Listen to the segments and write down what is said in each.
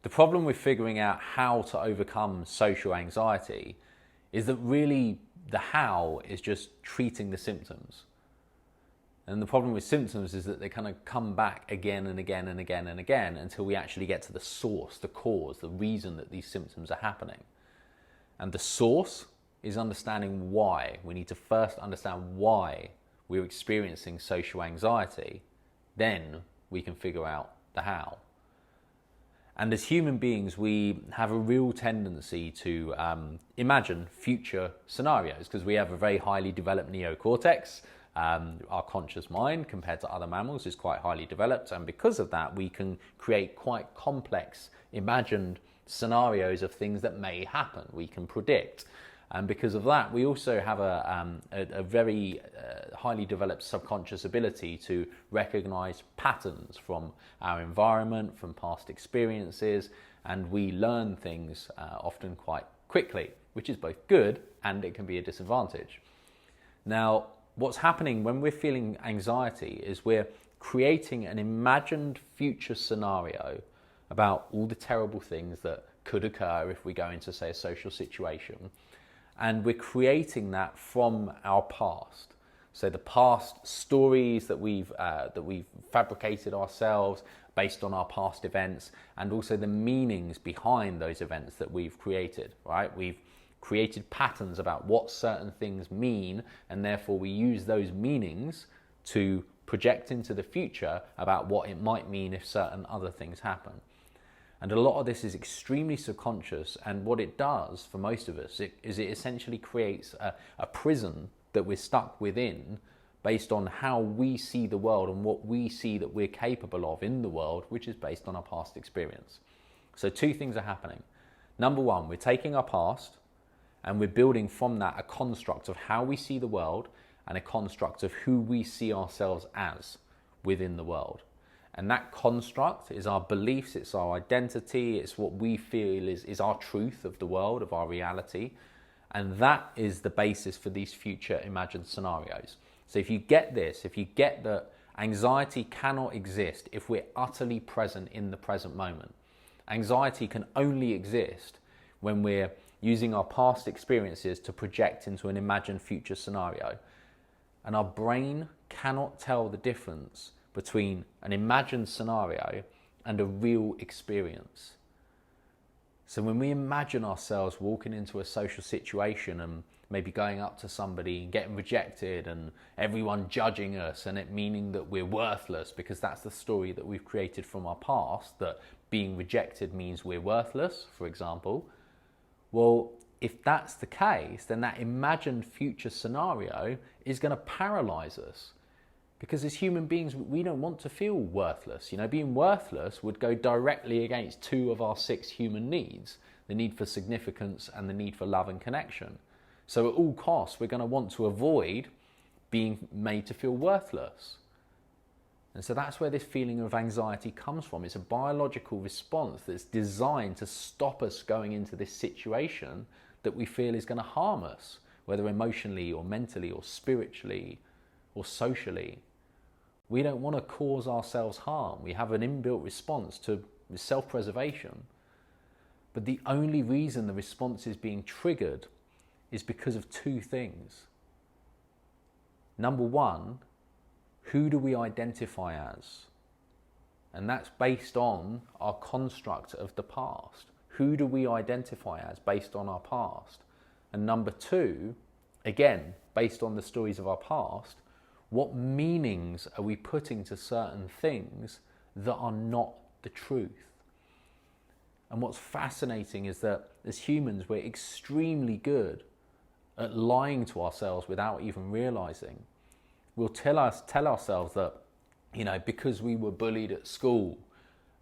The problem with figuring out how to overcome social anxiety is that really the how is just treating the symptoms. And the problem with symptoms is that they kind of come back again and again and again and again until we actually get to the source, the cause, the reason that these symptoms are happening. And the source is understanding why. We need to first understand why we're experiencing social anxiety. Then we can figure out the how. And as human beings, we have a real tendency to imagine future scenarios because we have a very highly developed neocortex. Our conscious mind, compared to other mammals, is quite highly developed, and because of that, we can create quite complex, imagined scenarios of things that may happen. We can predict. And because of that, we also have a very highly developed subconscious ability to recognize patterns from our environment, from past experiences, and we learn things often quite quickly, which is both good and it can be a disadvantage. Now, what's happening when we're feeling anxiety is we're creating an imagined future scenario about all the terrible things that could occur if we go into, say, a social situation. And we're creating that from our past. So the past stories that we've fabricated ourselves based on our past events, and also the meanings behind those events that we've created, right? We've created patterns about what certain things mean, and therefore we use those meanings to project into the future about what it might mean if certain other things happen. And a lot of this is extremely subconscious, and what it does for most of us is it essentially creates a prison that we're stuck within based on how we see the world and what we see that we're capable of in the world, which is based on our past experience. So two things are happening. Number one, we're taking our past and we're building from that a construct of how we see the world and a construct of who we see ourselves as within the world. And that construct is our beliefs, it's our identity, it's what we feel is our truth of the world, of our reality. And that is the basis for these future imagined scenarios. So if you get this, if you get that anxiety cannot exist if we're utterly present in the present moment. Anxiety can only exist when we're using our past experiences to project into an imagined future scenario. And our brain cannot tell the difference between an imagined scenario and a real experience. So when we imagine ourselves walking into a social situation and maybe going up to somebody and getting rejected and everyone judging us and it meaning that we're worthless because that's the story that we've created from our past, that being rejected means we're worthless, for example. Well, if that's the case, then that imagined future scenario is going to paralyze us. Because as human beings, we don't want to feel worthless. You know, being worthless would go directly against two of our 6 human needs, the need for significance and the need for love and connection. So at all costs, we're going to want to avoid being made to feel worthless. And so that's where this feeling of anxiety comes from. It's a biological response that's designed to stop us going into this situation that we feel is going to harm us, whether emotionally or mentally or spiritually or socially. We don't want to cause ourselves harm. We have an inbuilt response to self-preservation. But the only reason the response is being triggered is because of 2 things. Number one, who do we identify as? And that's based on our construct of the past. Who do we identify as based on our past? And number 2, again, based on the stories of our past, what meanings are we putting to certain things that are not the truth? And what's fascinating is that as humans, we're extremely good at lying to ourselves without even realizing. We'll tell ourselves that, you know, because we were bullied at school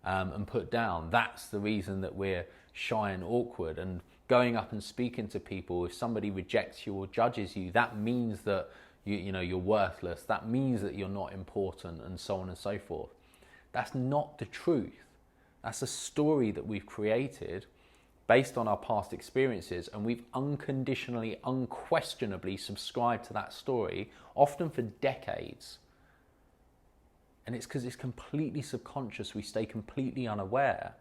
and put down, that's the reason that we're shy and awkward. And going up and speaking to people, if somebody rejects you or judges you, that means that you know, you're worthless. That means that you're not important, and so on and so forth. That's not the truth. That's a story that we've created based on our past experiences, and we've unconditionally, unquestionably subscribed to that story, often for decades. And it's because it's completely subconscious. We stay completely unaware.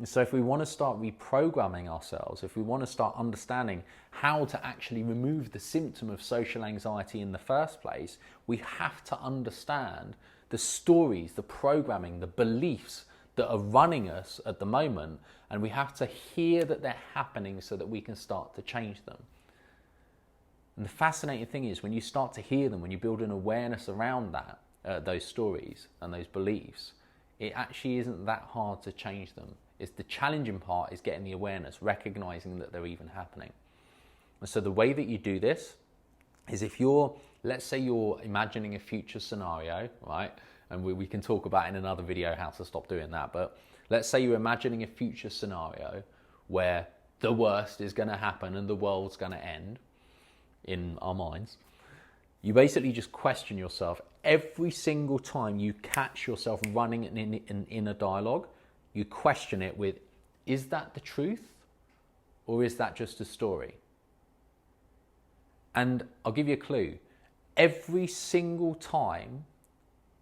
And so if we want to start reprogramming ourselves, if we want to start understanding how to actually remove the symptom of social anxiety in the first place, we have to understand the stories, the programming, the beliefs that are running us at the moment, and we have to hear that they're happening so that we can start to change them. And the fascinating thing is, when you start to hear them, when you build an awareness around that, those stories and those beliefs, it actually isn't that hard to change them. It's the challenging part is getting the awareness, recognizing that they're even happening. And so the way that you do this is, if let's say you're imagining a future scenario, right? And we can talk about in another video how to stop doing that. But let's say you're imagining a future scenario where the worst is going to happen and the world's going to end in our minds. You basically just question yourself every single time you catch yourself running an inner dialogue. You question it with, is that the truth or is that just a story? And I'll give you a clue. Every single time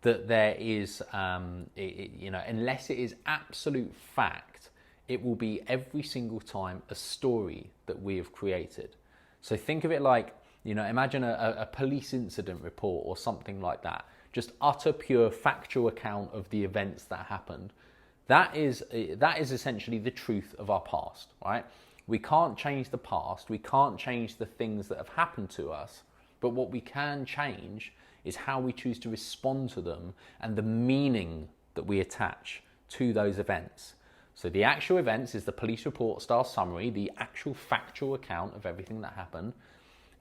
that there is, unless it is absolute fact, it will be every single time a story that we have created. So think of it like, imagine a police incident report or something like that. Just utter pure factual account of the events that happened. That is essentially the truth of our past, right? We can't change the past. We can't change the things that have happened to us. But what we can change is how we choose to respond to them and the meaning that we attach to those events. So the actual events is the police report style summary, the actual factual account of everything that happened,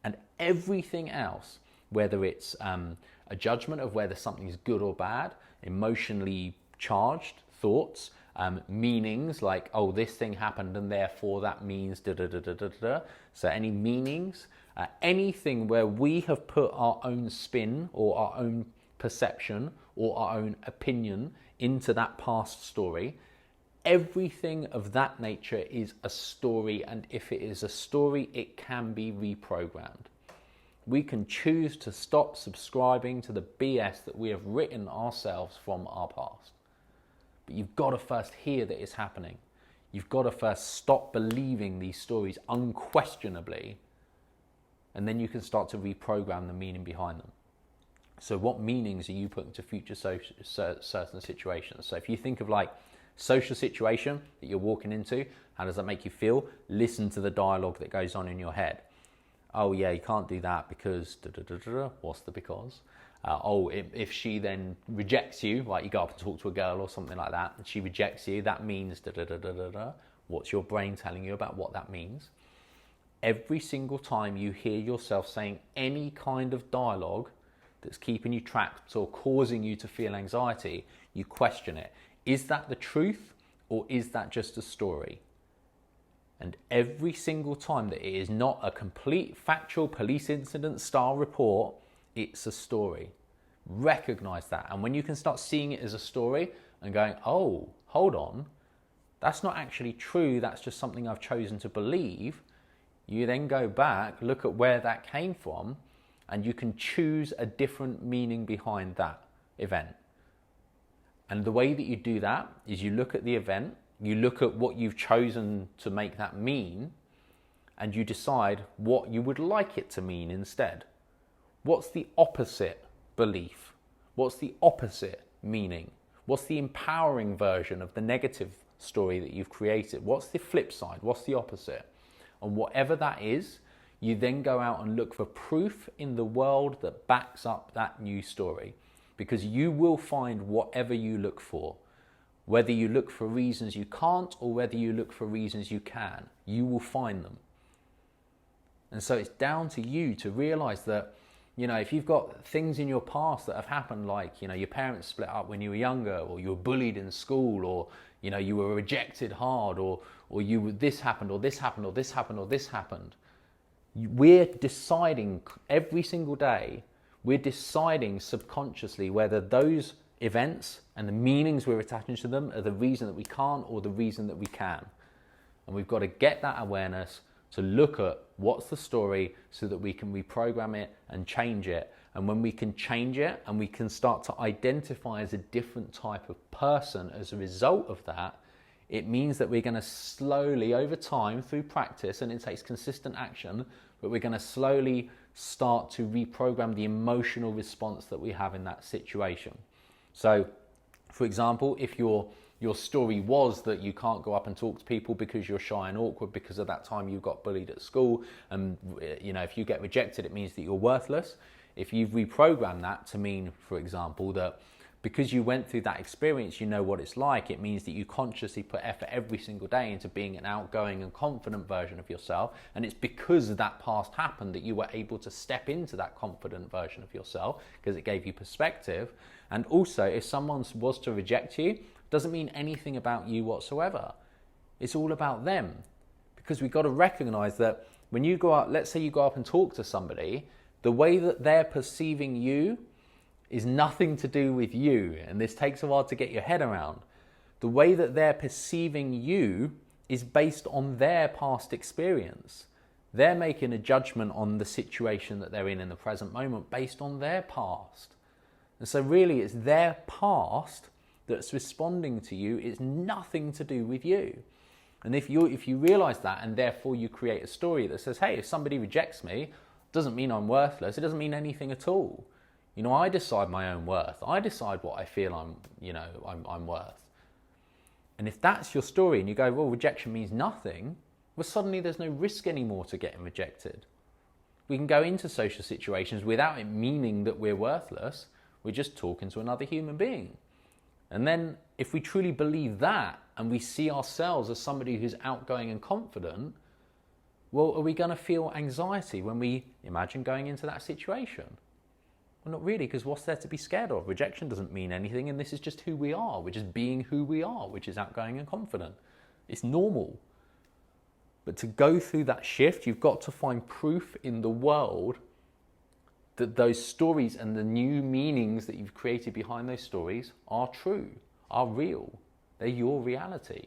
and everything else, whether it's a judgment of whether something's good or bad, emotionally charged thoughts, meanings like, oh, this thing happened and therefore that means da da da da da da. So any meanings, anything where we have put our own spin or our own perception or our own opinion into that past story, everything of that nature is a story, and if it is a story, it can be reprogrammed. We can choose to stop subscribing to the BS that we have written ourselves from our past. But you've got to first hear that it's happening. You've got to first stop believing these stories unquestionably, and then you can start to reprogram the meaning behind them. So what meanings are you putting to future certain situations? So if you think of like social situation that you're walking into, how does that make you feel? Listen to the dialogue that goes on in your head. Oh yeah, you can't do that because da, da, da, da, da. What's the because? If she then rejects you, like you go up and talk to a girl or something like that, and she rejects you, that means da da da da da da. What's your brain telling you about what that means? Every single time you hear yourself saying any kind of dialogue that's keeping you trapped or causing you to feel anxiety, you question it. Is that the truth or is that just a story? And every single time that it is not a complete factual police incident style report, it's a story. Recognize that. And when you can start seeing it as a story and going, oh, hold on, that's not actually true, that's just something I've chosen to believe, you then go back, look at where that came from, and you can choose a different meaning behind that event. And the way that you do that is you look at the event, you look at what you've chosen to make that mean, and you decide what you would like it to mean instead. What's the opposite belief? What's the opposite meaning? What's the empowering version of the negative story that you've created? What's the flip side? What's the opposite? And whatever that is, you then go out and look for proof in the world that backs up that new story, because you will find whatever you look for. Whether you look for reasons you can't or whether you look for reasons you can, you will find them. And so it's down to you to realize that, if you've got things in your past that have happened, like, your parents split up when you were younger, or you were bullied in school, or, you were rejected hard, or this happened, or this happened, or this happened, or this happened. We're deciding every single day, we're deciding subconsciously whether those events and the meanings we're attaching to them are the reason that we can't or the reason that we can. And we've got to get that awareness to look at what's the story so that we can reprogram it and change it. And when we can change it and we can start to identify as a different type of person as a result of that, It means that we're going to slowly, over time, through practice, and it takes consistent action, but we're going to slowly start to reprogram the emotional response that we have in that situation. So, for example, if your story was that you can't go up and talk to people because you're shy and awkward because of that time you got bullied at school, and if you get rejected, it means that you're worthless. If you've reprogrammed that to mean, for example, that because you went through that experience, you know what it's like, it means that you consciously put effort every single day into being an outgoing and confident version of yourself. And it's because that past happened that you were able to step into that confident version of yourself, because it gave you perspective. And also, if someone was to reject you, doesn't mean anything about you whatsoever. It's all about them. Because we've got to recognize that when you go out, let's say you go up and talk to somebody, the way that they're perceiving you is nothing to do with you. And this takes a while to get your head around. The way that they're perceiving you is based on their past experience. They're making a judgment on the situation that they're in the present moment based on their past. And so really it's their past that's responding to you. It's nothing to do with you. And if you realize that, and therefore you create a story that says, hey, if somebody rejects me, it doesn't mean I'm worthless. It doesn't mean anything at all. I decide my own worth. I decide what I feel I'm worth. And if that's your story and you go, well, rejection means nothing, well, suddenly there's no risk anymore to getting rejected. We can go into social situations without it meaning that we're worthless. We're just talking to another human being. And then if we truly believe that, and we see ourselves as somebody who's outgoing and confident, well, are we going to feel anxiety when we imagine going into that situation? Well, not really, because what's there to be scared of? Rejection doesn't mean anything, and this is just who we are. We're just being who we are, which is outgoing and confident. It's normal. But to go through that shift, you've got to find proof in the world that those stories and the new meanings that you've created behind those stories are true, are real. They're your reality.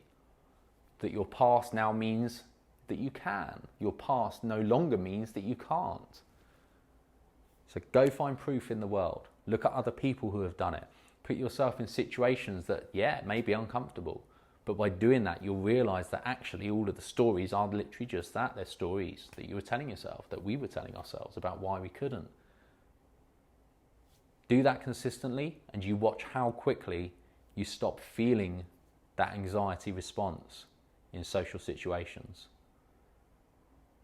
That your past now means that you can. Your past no longer means that you can't. So go find proof in the world. Look at other people who have done it. Put yourself in situations that, it may be uncomfortable. But by doing that, you'll realize that actually all of the stories are literally just that. They're stories that you were telling yourself, that we were telling ourselves about why we couldn't. Do that consistently, and you watch how quickly you stop feeling that anxiety response in social situations.